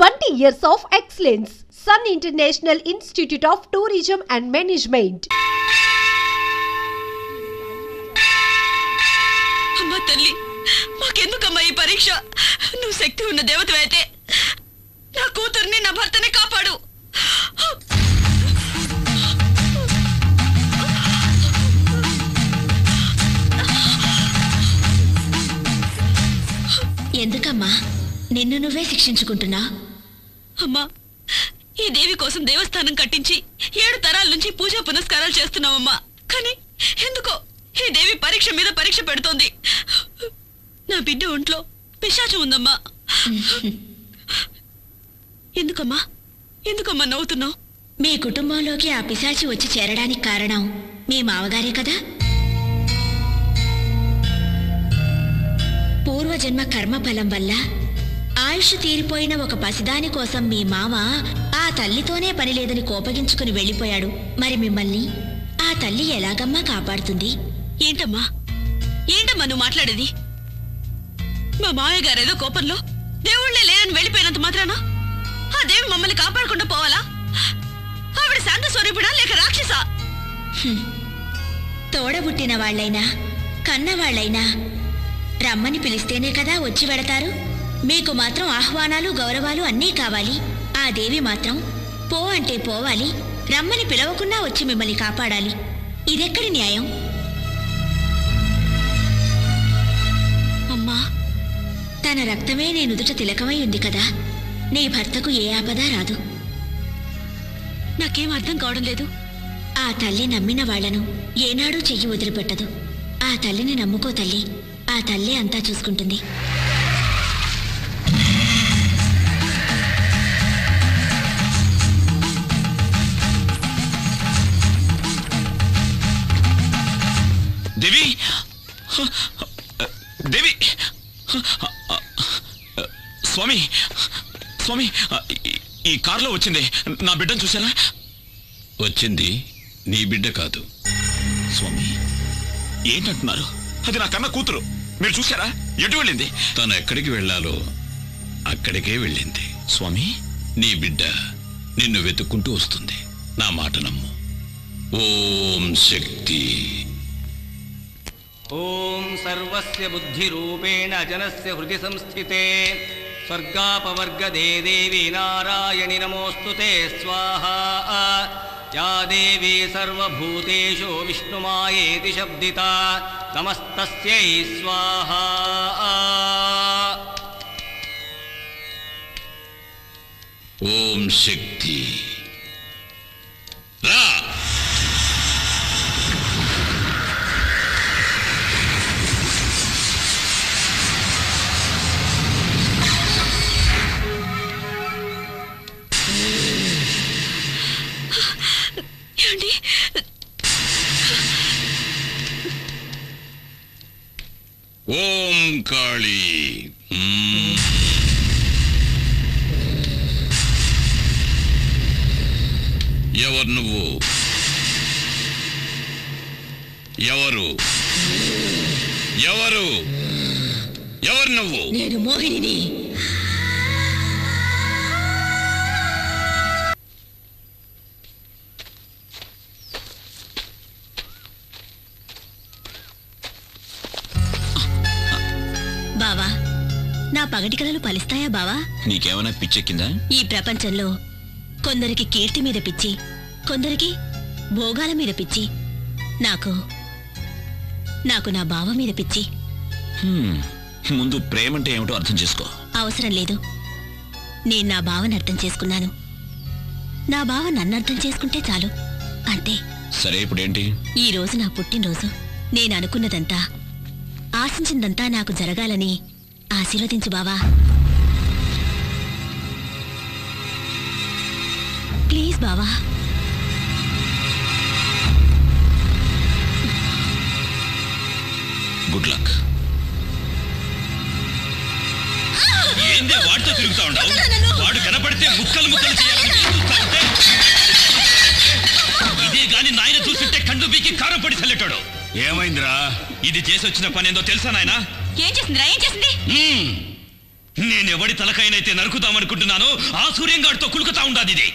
20 years of excellence. Sun International Institute of Tourism and Management. అమ్మ తల్లి, మాకెందుకమ్మా ఈ పరీక్ష? నువ్వు శక్తి ఉన్న దేవతవైతే నా కూతుర్ని నా భర్తని కాపాడు. ఎందుకమ్మా నిన్ను నువ్వే శిక్షించుకుంటున్నా? అమ్మా, ఈ దేవి కోసం దేవస్థానం కట్టించి 7 తరాల నుంచి పూజా పునస్కారాలు చేస్తున్నావమ్మా. కానీ ఎందుకో ఈ దేవి పరీక్ష మీద పరీక్ష పెడుతోంది. నా బిడ్డ ఒంట్లో పిశాచం ఉందమ్మా. ఎందుకమ్మా నవ్వుతున్నావు? మీ కుటుంబంలోకి ఆ పిశాచి వచ్చి చేరడానికి కారణం మీ మామగారే కదా? పూర్వజన్మ కర్మఫలం వల్ల ఆయుష్ తీరిపోయిన ఒక పసిదాని కోసం మీ మామ ఆ తల్లితోనే పని లేదని కోపగించుకుని వెళ్ళిపోయాడు. మరి మిమ్మల్ని ఆ తల్లి ఎలాగమ్మా కాపాడుతుంది? ఏంటమ్మా నువ్వు మాట్లాడేది? మా మామయ్య గారేదో కోపంలో దేవుళ్లే లేరని వెళ్ళిపోయినంత మాత్రాన ఆ దేవి మమ్మల్ని కాపాడకుండా పోవాలా? ఆవిడ శాంత స్వరూపుడా లేక రాక్షసా? తోడబుట్టిన వాళ్లైనా కన్నవాళ్లైనా రమ్మని పిలిస్తేనే కదా వచ్చి వెడతారు. మీకు మాత్రం ఆహ్వానాలు గౌరవాలు అన్నీ కావాలి. ఆ దేవి మాత్రం పో అంటే పోవాలి, రమ్మని పిలవకుండా వచ్చి మిమ్మల్ని కాపాడాలి. ఇదెక్కడి న్యాయం? అమ్మా, తన రక్తమే నీ నుదుట తిలకమై ఉంది కదా, నీ భర్తకు ఏ ఆపద రాదు. నాకేం అర్థం కావడం లేదు. ఆ తల్లి నమ్మిన వాళ్లను ఏనాడూ చెయ్యి వదిలిపెట్టదు. ఆ తల్లిని నమ్ముకో తల్లి, ఆ తల్లి అంతా చూసుకుంటుంది. దేవి, దేవి, స్వామి, స్వామి, ఈ కారులో వచ్చింది నా బిడ్డను చూసారా? వచ్చింది నీ బిడ్డ కాదు. స్వామి, ఏంటంటున్నారు? అది నా కన్న కూతురు. మీరు చూసారా? ఎటు వెళ్ళింది? తను ఎక్కడికి వెళ్ళాలో అక్కడికే వెళ్ళింది. స్వామి, నీ బిడ్డ నిన్ను వెతుక్కుంటూ వస్తుంది. నా మాట నమ్ము. ఓం శక్తి. ఓం సర్వస్య బుద్ధి రూపేణ జనస్య హృది సంస్థితే స్వర్గాపవర్గదే దేవి నారాయణి నమోస్తుతే స్వాహా. యా దేవీ సర్వభూతేషు విష్ణుమాయేతి శబ్దితా నమస్తస్యై స్వాహా. ఓం శక్తి. రా. ఓం కాళీ. ఎవరు నువ్వు? ఎవరు ఎవరు ఎవరు నువ్వు? నేను మోహిని. బావా, నా పగటి కలలు ఫలిస్తాయా బావా? నీకేమైనా పిచ్చెక్కిందా? ఈ ప్రపంచంలో కొందరికి కీర్తి మీద పిచ్చి, కొందరికి భోగాల మీద పిచ్చి. నాకు నా బావ మీద పిచ్చి. ముందు ప్రేమంటే ఏమిటో అర్థం చేసుకో. అవసరం లేదు. నేను నా బావని అర్థం చేసుకున్నాను. నా బావ నన్ను అర్థం చేసుకుంటే చాలు, అంతే. సరే, ఇప్పుడేంటి? ఈ రోజు నా పుట్టినరోజు. నేను అనుకున్నదంతా, ఆశించిందంతా నాకు జరగాలని ఆశీర్వదించు బావా. ప్లీజ్ బావా. Good luck. ఏందే వాడితో తిరుగుతా ఉండవు? వాడు కనపడితే ముక్కలు ముక్కలు చేయాలని చూస్తా ఉంటే, ఇదే గాని నాయన చూస్తుంటే కండు బీకి కారం పడి చల్లెటాడు. ఏమైందిరా? ఇది చేసి వచ్చిన పని ఏందో తెలుసా నాయనా? ఏం చేసిందిరా? ఏం చేసింది? నేనెవడి తలకాయనైతే నరుకుతామనుకుంటున్నానో ఆ సూర్యంగాడితో కులుకుతా ఉండాది ఇది.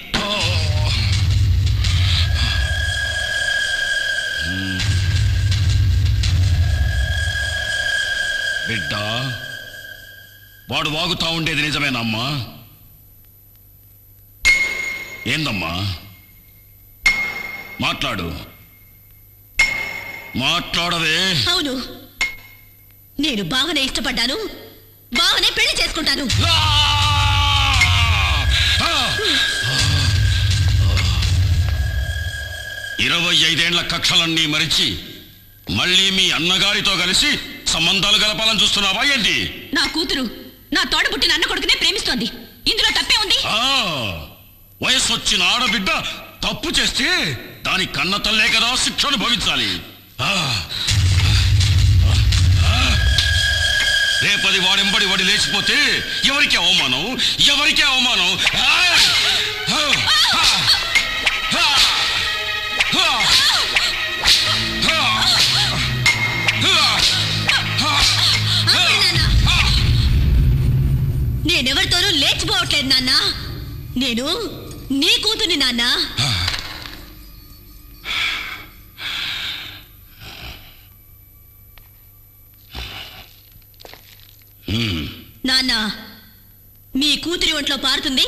బిడ్డ, వాడు వాగుతా ఉండేది నిజమేనమ్మా? ఏందమ్మా? మాట్లాడు, మాట్లాడవే. అవును, నేను బావనే ఇష్టపడ్డాను, బావనే పెళ్లి చేసుకుంటాను. 25 కక్షలన్నీ మరిచి మళ్ళీ మీ అన్నగారితో కలిసి సంబంధాలు గలపాలని చూస్తున్నావా ఏంటి? నా కూతురు నా తోడ పుట్టిన అన్న కొడుకునే ప్రేమిస్తోంది, ఇందులో తప్పే ఉంది? వయసు వచ్చిన ఆడబిడ్డ తప్పు చేస్తే దాని కన్న తల్లే కదా శిక్షను భవించాలి. రేపది వాడెంబడి వాడి లేచిపోతే ఎవరికి అవమానం, ఎవరికి అవమానం? నేనెవరితోనూ లేచిపోవట్లేదు నాన్న, నేను నీ కూతుర్ని నాన్న. నాన్న, మీ కూతురి ఒంట్లో పారుతుంది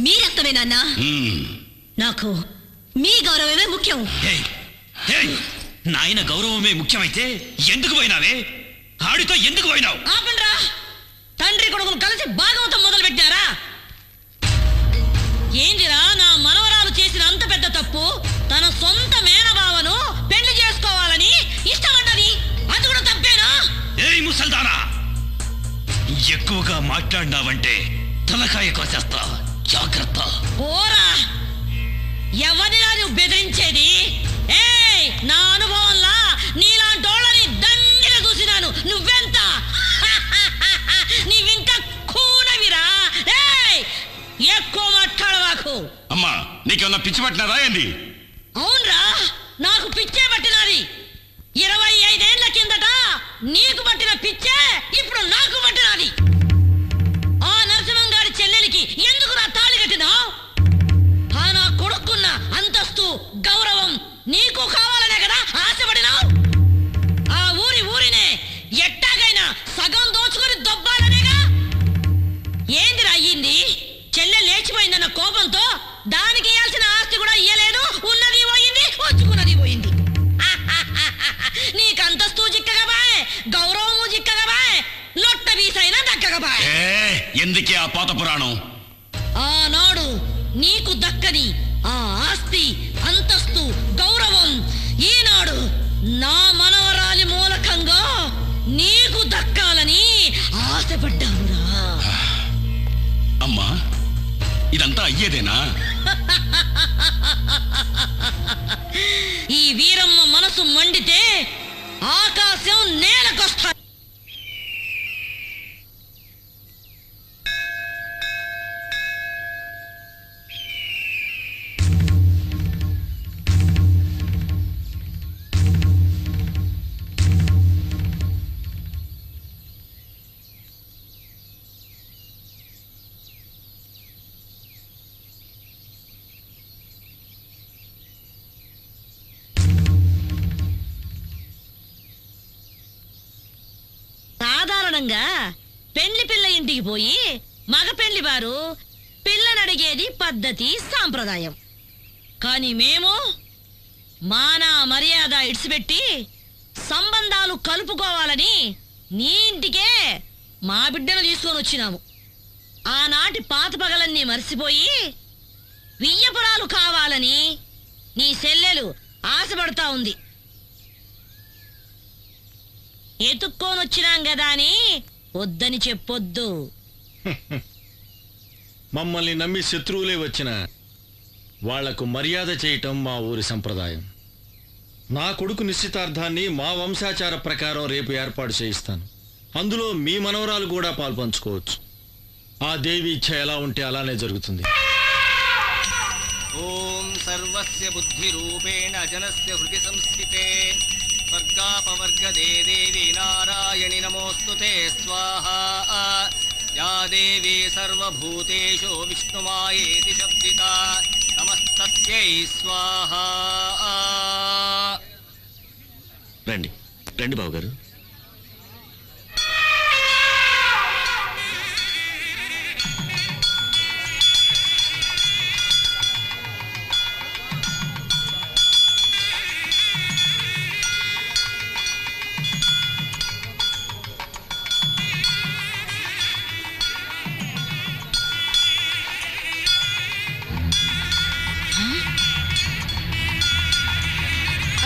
మీ రక్తమే నాన్న. నాకు మీ గౌరవమే ముఖ్యం. నాయన గౌరవమే ముఖ్యమైతే ఎందుకు పోయినావే? ఆడితో ఎందుకు పోయినావు? ఆపండ్రా, తండ్రి కొడుకులు కలిసి భాగవతం మొదలు పెట్టారా? ఏందిరా నా మనవరాలు చేసిన అంత పెద్ద తప్పు? తన సొంత మేనబావను పెళ్లి చేసుకోవాలని ఇష్టపడ్డది, అది కూడా తప్పేనా? ఏయ్ ముసల్దానా, ఎక్కువగా మాట్లాడినావంటే తలకాయ కోసేస్తా, జాగ్రత్త. ఓరా, ఎవరినా నువ్వు బెదిరించేది? ఏయ్, నా అనుభవంలా నీలాంటోళ్ళని దండిగా చూసినాను. నువ్వెంత నీవింకా కూనవిరా. ఏయ్, ఎక్కువ మాట్లాడవాకు. అమ్మా, నీకేమన్నా పిచ్చి పట్టినారా ఏంది? అవునరా, నాకు పిచ్చే పట్టినది. 25 ఏళ్ల కిందట నీకు పట్టిన పిచ్చే ఇప్పుడు నాకు పట్టినది. ఆ నరసింహం గారి చెల్లెలికి ఎందుకు నా తాళి కట్టినావు? ఆ నా కొడుకున్న అంతస్తు గౌరవం నీకు కావాలనే కదా ఆశపడినావు? ఆ ఊరినే ఎట్టాగైనా సగం దోచుకొని దొబ్బాలనేగా. ఏందిరా అయ్యింది? చెల్లె లేచిపోయిందన్న కోపంతో దానికి ఇయ్యాల్సిన ఆస్తి కూడా ఇయ్యలేదు. ఉన్నది పోయింది, వచ్చుకున్నది పోయింది. నీకు అంతస్తు చిక్కగా బాయ్, గౌరవము చిక్కగా బాయ్, లొట్ట వీసైనా దక్కగా బాయ్. ఎందుకే ఆ పాత పురాణం? ఆనాడు నీకు దక్కని ఆ ఆస్తి, అంతస్తు, గౌరవం ఈనాడు నా మనవరాలి మూలకంగా నీకు దక్కాలని ఆశపడ్డానురా. అమ్మా, ఇదంతా అయ్యేదేనా? ఈ వీరమ్మ మనసు మండితే ఆకాశం నేలకొస్తా. సాధారణంగా పెళ్లి పిల్ల ఇంటికి పోయి మగ పెళ్లి వారు పిల్లనడిగేది పద్ధతి, సాంప్రదాయం. కానీ మేము మాన మర్యాద ఇడిచిపెట్టి సంబంధాలు కలుపుకోవాలని నీ ఇంటికే మా బిడ్డను తీసుకొని వచ్చినాము. ఆనాటి పాత పగలన్నీ మర్చిపోయి వియ్యపురాలు కావాలని నీ చెల్లెలు ఆశపడతా ఉంది. ఎత్తుక్కోనొచ్చినాం కదా అని వద్దని చెప్పొద్దు. మమ్మల్ని నమ్మి శత్రువులే వచ్చిన వాళ్లకు మర్యాద చేయటం మా ఊరి సంప్రదాయం. నా కొడుకు నిశ్చితార్థాన్ని మా వంశాచార ప్రకారం రేపు ఏర్పాటు చేయిస్తాను. అందులో మీ మనవరాలు కూడా పాల్పంచుకోవచ్చు. ఆ దేవి ఇచ్ఛ ఎలా ఉంటే అలానే జరుగుతుంది. ఓం సర్వస్య బుద్ధి రూపేణ జనస్య హృది సంస్థితే స్వర్గాపవర్గదే దేవి నారాయణి నమోస్తుతే స్వాహా. या देवी सर्वभूतेषु विष्णुमायेति शब्दिता नमस्तस्यै स्वाहा రండి రండి బావగారు.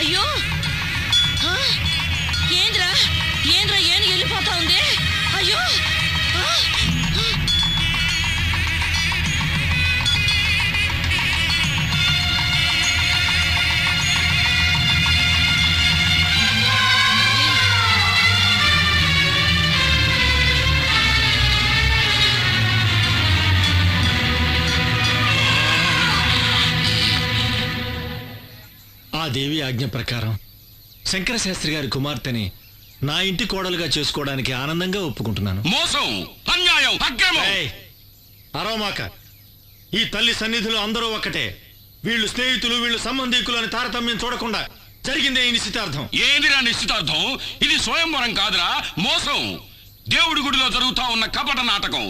అయ్యో ఏంద్రా ఏంద్రా ఏను వెళ్ళిపోతా ఉంది. అయ్యో ఆ దేవి ఆజ్ఞ ప్రకారం శంకరశాస్త్రి గారి కుమార్తెని నా ఇంటి కోడలుగా చేసుకోవడానికి ఆనందంగా ఒప్పుకుంటున్నాను. మోసం, అన్యాయం, అక్రమం. అరవమాక. ఈ తల్లి సన్నిధిలో అందరూ ఒక్కటే. వీళ్ళు స్నేహితులు, వీళ్ళు సంబంధీకులు అని తారతమ్యం చూడకుండా జరిగిందే ఈ నిశ్చితార్థం. ఏందిరా నిశ్చితార్థం? ఇది స్వయంవరం కాదురా, మోసం. దేవుడి గుడిలో జరుగుతా ఉన్న కపట నాటకం.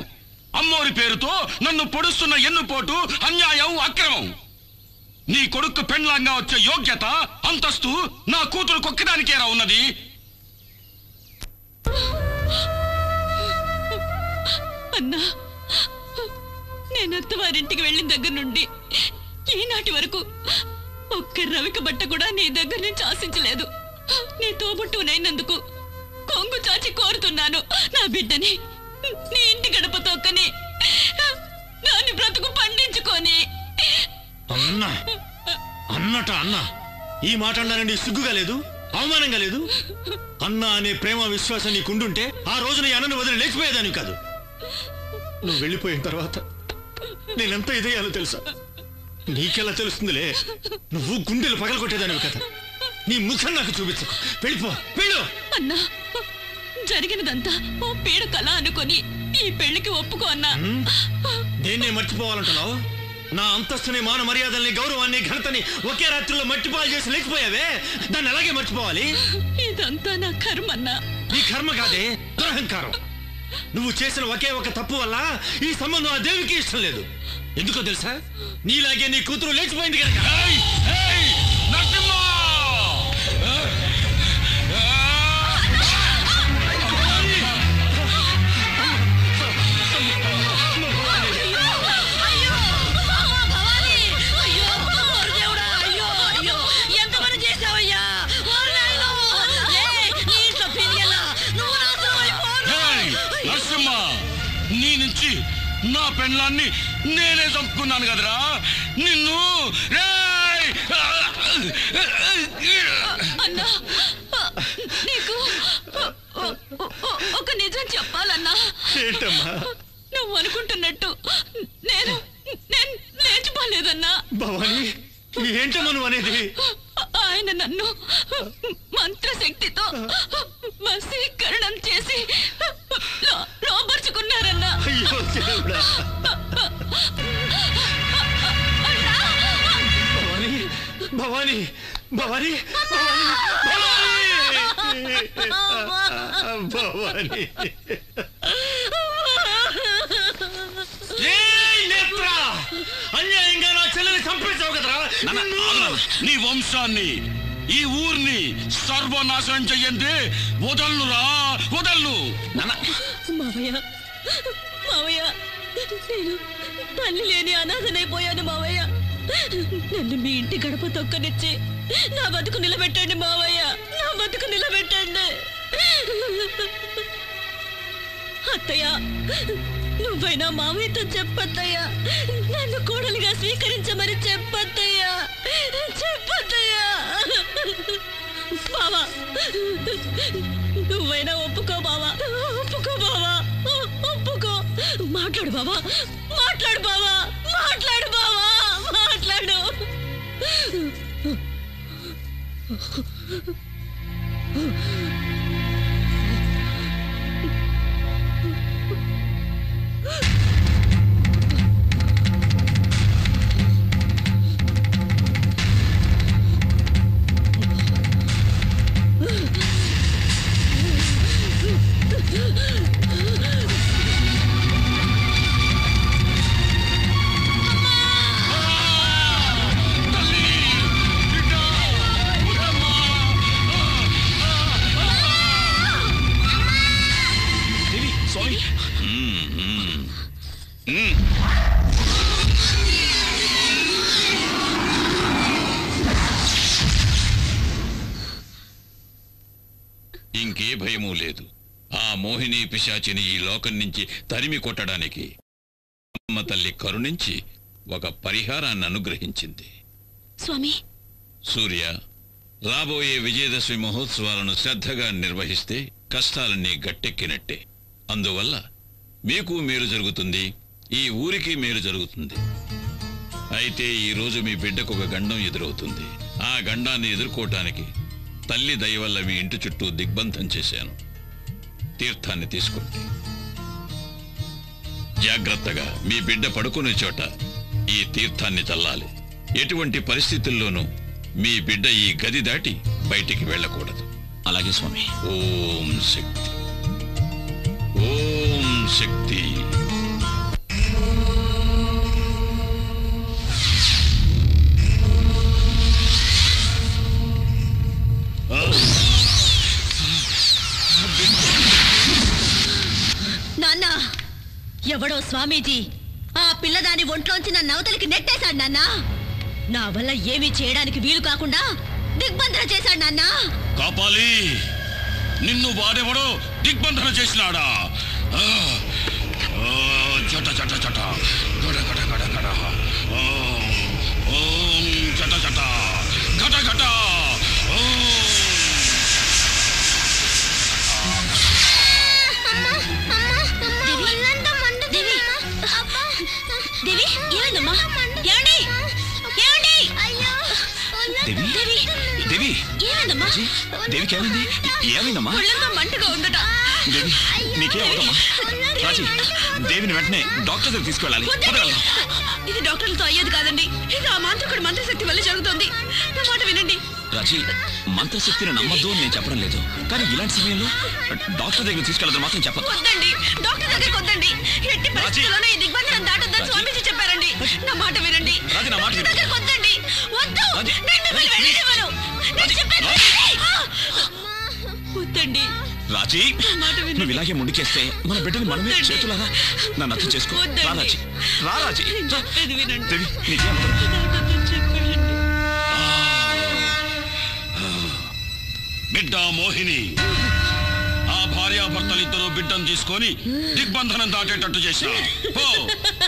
అమ్మోరి పేరుతో నన్ను పొడుస్తున్న ఎన్నుపోటు, అన్యాయం, అక్రమం. నీ కొడుకు పెండ్లాంగా వచ్చే యోగ్యత, అంతస్తు నా కూతురు కొక్కడానికేరా ఉన్నది. అన్నా, నేను అత్తవారింటికి వెళ్ళిన దగ్గర నుండి ఈనాటి వరకు ఒక్క రవిక బట్ట కూడా నీ దగ్గర నుంచి ఆశించలేదు. నీ తోబుట్టునైనందుకు కొంగు చాచి కోరుతున్నాను. నా బిడ్డని నీ ఇంటి గడప తొక్కని దాన్ని బ్రతుకు పండించుకొని. అన్నా అన్నట అన్నా, ఈ మాట అన్నానండి సిగ్గుగా లేదు, అవమానంగా లేదు? అన్నా అనే ప్రేమ విశ్వాసం నీకుండుంటే ఆ రోజున ఈ అన్నను వదిలి లేచిపోయేదాన్ని కాదు. నువ్వు వెళ్ళిపోయిన తర్వాత నేనెంత ఇదయ్యాలో తెలుసా? నీకెలా తెలుస్తుందిలే, నువ్వు గుండెలు పగలగొట్టేదానివి కదా. నీ ముఖం నాకు చూపించకు, వెళ్ళిపో, వెళ్ళు. అన్నా, జరిగినదంతా ఓ పీడ కళ అనుకొని ఈ పెళ్లికి ఒప్పుకో అన్నా. దేన్నే మర్చిపోవాలంటున్నావు? నా అంతస్తుని, మాన మర్యాదల్ని, గౌరవాన్ని, ఘనతని ఒకే రాత్రిలో మట్టిపాలు చేసి లేచిపోయావే, దాన్ని అలాగే మర్చిపోవాలి. ఇదంతా నా కర్మన్నా. నీ కర్మ కాదే, దురహంకారం. నువ్వు చేసిన ఒకే ఒక తప్పు వల్ల ఈ సంబంధం ఆ దేవికి ఇష్టం లేదు. ఎందుకో తెలుసా? నీలాగే నీ కూతురు లేచిపోయింది కనుక. నీ నుంచి నా పెళ్ళాన్ని నేనే చంపుకున్నాను కదరా నిన్ను. అన్నా, నీకు ఒక నిజం చెప్పాలన్నా. ఏంటమ్మా? నువ్వు అనుకుంటున్నట్టు నేను లేచిపోలేదన్నా. భవాని, ఏంటమ్మా నువ్వు అనేది? ఆయన నన్ను మంత్రశక్తితో వశీకరణం చేసి లోపరుచుకున్నారన్నా. అయ్యో దేవుడా. భవాని, భవాని, భవాని, భవాని. అన్యాయంగా నా చెల్లెని చంపేశావు కదరా. నీ వంశాన్ని, ఈ ఊరిని సర్వనాశనం చెయ్యండి. వదలురా, వదలు. మావయ్య, మావయ్య, నేను తల్లి లేని అనాథనైపోయాను మావయ్య. నన్ను మీ ఇంటి గడప తొక్కనిచ్చి నా బతుకు నిలబెట్టండి మావయ్య, నా బతుకు నిలబెట్టండి. అత్తయ్య, నువ్వైనా మావయ్యతో చెప్పత్తయ్యా, నన్ను కోడలిగా స్వీకరించమని చెప్పత్తయ్యా, చెప్పత్తయ్యా. బావా, నువ్వైనా ఒప్పుకో బావా, ఒప్పుకో బావా, ఒప్పుకో. మాట్లాడు బావా, మాట్లాడు బావా, మాట్లాడు బావా, మాట్లాడు. పిశాచిని ఈ లోకం నుంచి తరిమి కొట్టడానికి అమ్మ తల్లి కరుణించి ఒక పరిహారాన్ని అనుగ్రహించింది. స్వామి, సూర్య, రాబోయే విజయదశమి మహోత్సవాలను శ్రద్ధగా నిర్వహిస్తే కష్టాలన్నీ గట్టెక్కినట్టే. అందువల్ల మీకు మేలు జరుగుతుంది, ఈ ఊరికి మేలు జరుగుతుంది. అయితే ఈరోజు మీ బిడ్డకు ఒక గండం ఎదురవుతుంది. ఆ గండాన్ని ఎదుర్కోవటానికి తల్లి దయ వల్ల మీ ఇంటి చుట్టూ దిగ్బంధం చేశాను. తీర్థాన్ని తీసుకోండి. జాగ్రత్తగా మీ బిడ్డ పడుకునే చోట ఈ తీర్థాన్ని చల్లాలి. ఎటువంటి పరిస్థితుల్లోనూ మీ బిడ్డ ఈ గది దాటి బయటికి వెళ్ళకూడదు. అలాగే స్వామి. ఓం శక్తి, ఓం శక్తి. నాన్న, ఎవడో స్వామీజీ ఆ పిల్లదాని ఒంట్లోంచి నన్ను అవతలికి నెట్టేశాడు నాన్న. నా వల్ల ఏమీ చేయడానికి వీలు కాకుండా దిగ్బంధన చేశాడు నాన్న. కాపాలి, నిన్ను వాడెవడో దిగ్బంధన చేసినాడా? చట చట చట గడ గడ గడ గడ. ఓం చట చట గట గట. దేవి, ఏమైందమ్మా? ఏమండి? ఏమండి? దేవి, దేవి, ఏమైందమ్మా? దేవికి ఏమైంది? ఏమైందమ్మా? ఒళ్ళంతా మంటగా ఉందట. దేవి, నీకే అవుదమ్మా? రాజీ, దేవిని వెంటనే డాక్టర్ దగ్గర తీసుకెళ్ళాలి. ఇది డాక్టర్లతో అయ్యేది కాదండి. ఇది ఆ మాంత్రికుడి మంత్రశక్తి వల్ల జరుగుతుంది. నా మాట వినండి. రాజీ, మంత్రశక్తిని నమ్మద్దు అని నేను చెప్పడం లేదు, కానీ ఇలాంటి సమయంలో డాక్టర్ దగ్గర తీసుకెళ్ళదు మాత్రం చెప్పదు. వద్దండి, డాక్టర్ దగ్గరికి వద్దండి. ఎట్టి పరిస్థితుల్లోనూ ఈ దిగ్బంధనం దాటొద్దని స్వామీజీ చెప్పారండి. నా మాట వినండి. రాజీ, నా మాట విను. దగ్గరికి వద్దండి. వద్దు, రాజీ, నేను మిమ్మల్ని వెళ్ళనివ్వను. నేను చెప్పేది వద్దండి. రాజీ, నువ్వు ఇలాగే ముందుకేస్తే మన బిడ్డని మనమే చేతులారా నన్ను అర్థం చేసుకో. రా రాజీ, రా రాజీ. చెప్పేది వినండి. దేవి, నీకేం బిడ్డ మోహిని, ఆ భార్యాభర్తలిద్దరూ బిడ్డను తీసుకొని దిగ్బంధనం దాటేటట్టు చేసిన.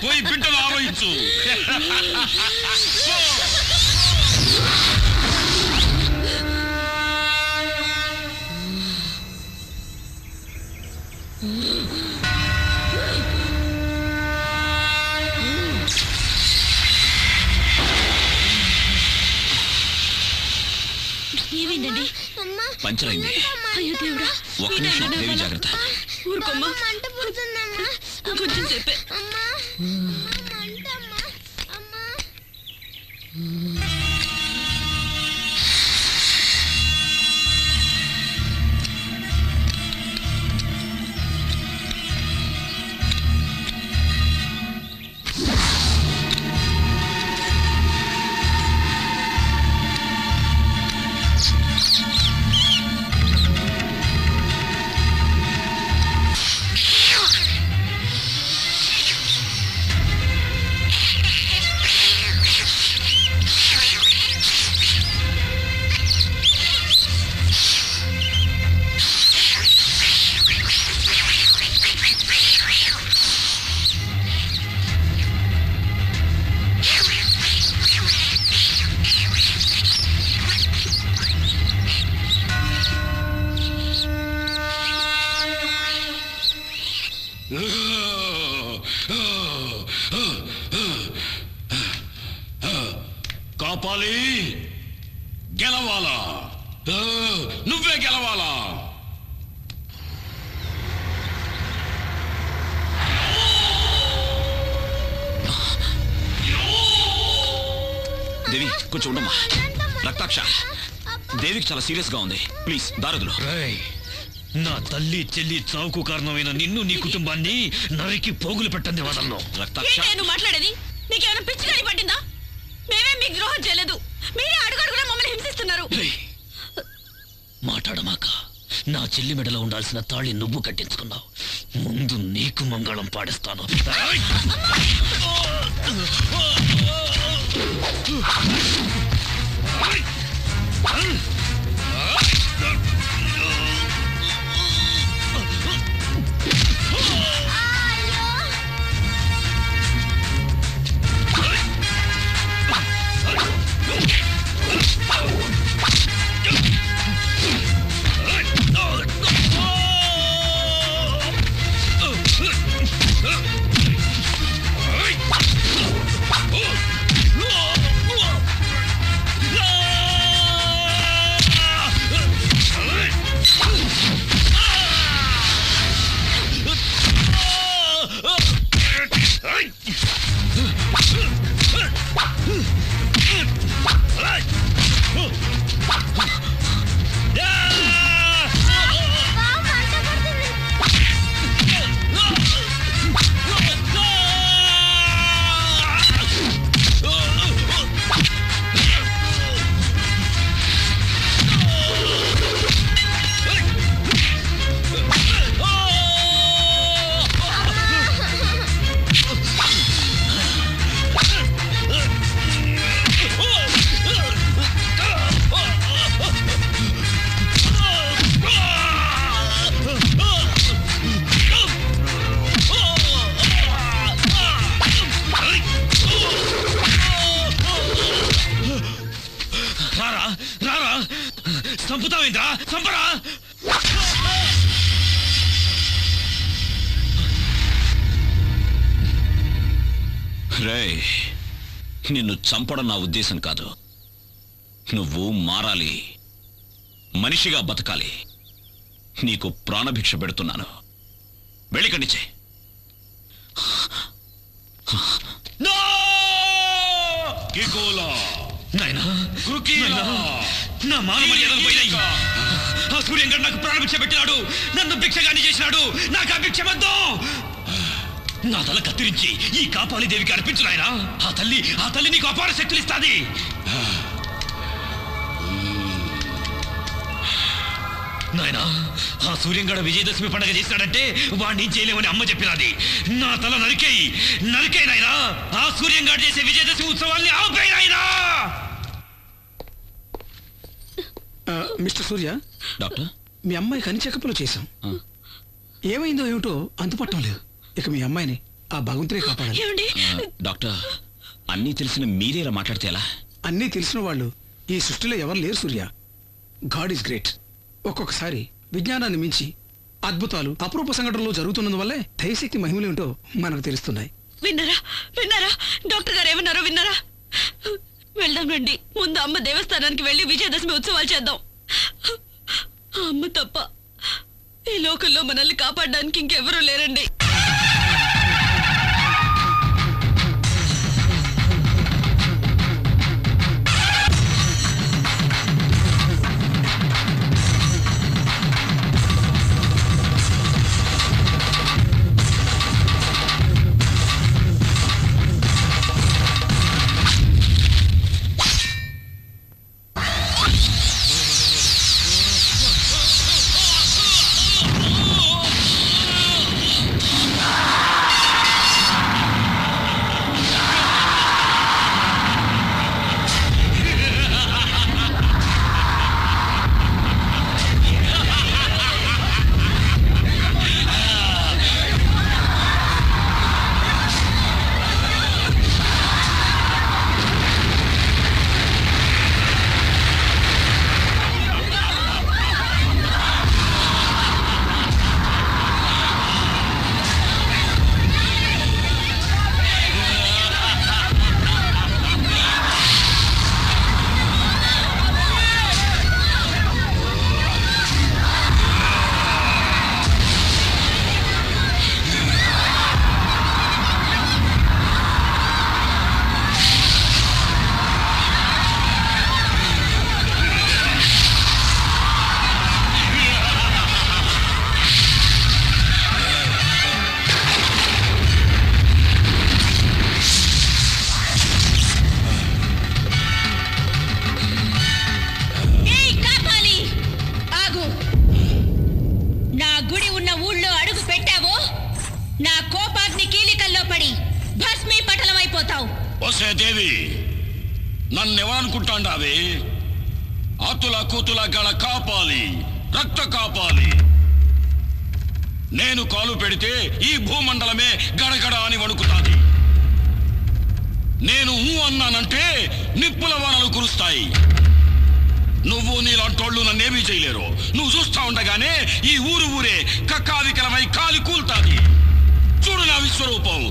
పోయి బిడ్డను ఆవహించు. ఏమైందండి? పంచర్ అయింది. అయ్యో దేవుడా. ఒక్క నిమిషం దేవి, జాగ్రత్త. ఊరుకోమ్మా, కొంచెం సేపే. కాపాలి, గెలవాలా? నువ్వే గెలవాలా? దేవి, కొంచెం ఉండమ్మా. రక్తాక్ష, దేవికి చాలా సీరియస్ గా ఉంది. ప్లీజ్ దారదులు. నా తల్లి చెల్లి చావుకు కారణమైన నిన్ను, నీ కుటుంబాన్ని నరికి పోగులు పెట్టండి వదలను. రక్తాక్ష, నేను మాట్లాడేది నీకేమైనా పిచ్చి గాని పట్టిందా? మేమేం మీకు ద్రోహం చేయలేదు. మీరే అడుగడుగునా మమ్మల్ని హింసిస్తున్నారు. మాట్లాడమాక. నా చెల్లి మెడలో ఉండాల్సిన తాళి నువ్వు కట్టించుకున్నావు. ముందు నీకు మంగళం పాడిస్తాను. చంపుతావేంద్రా? చంపరా! రేయ్, నిన్ను చంపడం నా ఉద్దేశం కాదు. నువ్వు మారాలి, మనిషిగా బతకాలి. నీకు ప్రాణభిక్ష పెడుతున్నాను. వెళ్ళికనిచ్చే. నా మాన మర్యాదలు పోయినాయి. ఆ సూర్యంగడ్ నాకు ప్రాణభిక్ష పెట్టినాడు, నన్ను భిక్షగాని చేసినాడు. నాకు ఆ భిక్ష వద్దు. నా తల కత్తిరించి ఈ కాపాలి దేవికి అర్పించు నాయనా. ఆ తల్లి నీకు అపార శక్తులు ఇస్తాది. నాయనా, ఆ సూర్యంగడ విజయదశమి పండుగ చేసినాడంటే వాడిని చేయలేమని అమ్మ చెప్పినది. నా తల నరికేయి నాయనా. ఆ సూర్యంగడ చేసే విజయదశమి ఉత్సవాల్ని ఆపేయి నాయనా. మిస్టర్ సూర్య, డాక్టర్, మీ అమ్మాయికి అన్ని చెకప్లు చేశాం. ఏమైందో ఏమిటో అంతుపట్టం లేదు. ఇక మీ అమ్మాయిని ఆ భగవంతుడే కాపాడాలి. డాక్టర్, అన్నీ తెలిసిన మీరేలా మాట్లాడితే ఎలా? అన్నీ తెలిసిన వాళ్ళు ఈ సృష్టిలో ఎవరు లేరు సూర్య. God is great. ఒక్కొక్కసారి విజ్ఞానాన్ని మించి అద్భుతాలు అపరూప సంఘటనలు జరుగుతున్నందువల్లే దైవశక్తి మహిమలేంటో మనకు తెలుస్తున్నాయి. విన్నారా? డాక్టర్ గారు ఏమన్నారో విన్నారా? వెళ్దాం రండి. ముందు అమ్మ దేవస్థానానికి వెళ్ళి విజయదశమి ఉత్సవాలు చేద్దాం. అమ్మ తప్ప ఈ లోకంలో మనల్ని కాపాడడానికి ఇంకెవరూ లేరండి. దేవి, నన్నెవరనుకుంటాండావే? అతుల కూతుల గల కాపాలి, రక్త కాపాలి. నేను కాలు పెడితే ఈ భూమండలమే గడగడ అని వణుకుతాది. నేను అన్నానంటే నిప్పుల వానలు కురుస్తాయి. నువ్వు నీలాంటోళ్ళు నన్నేమీ చేయలేరు. నువ్వు చూస్తా ఉండగానే ఈ ఊరే కక్కావికలమై కాలి కూల్తాది. చూడు నా విశ్వరూపం.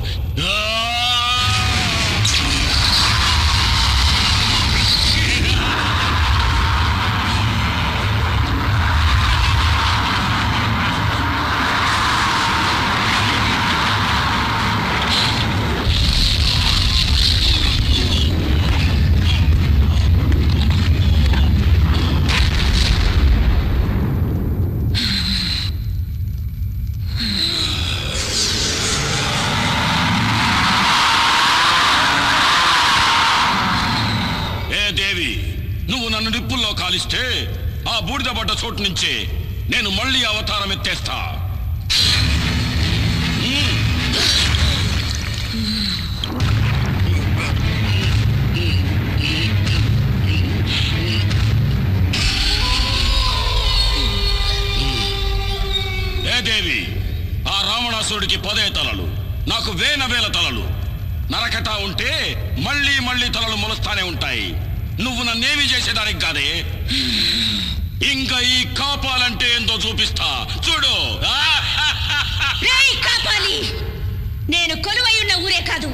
వరాలిస్తే ఆ బూడిద పడ్డ చోటు నుంచే నేను మళ్ళీ అవతారం ఎత్తేస్తా. ఏ దేవి, ఆ రావణాసురుడికి 10 తలలు, నాకు వేల తలలు. నరకటా ఉంటే మళ్ళీ మళ్ళీ తలలు మొలుస్తానే ఉంటాయి. నువ్వు నన్నేమి చేసేదానికి కాదే. ఇంకా ఈ కాపాలంటే ఏందో చూపిస్తా చూడు. నేను కొలువై ఉన్న ఊరే కాదు,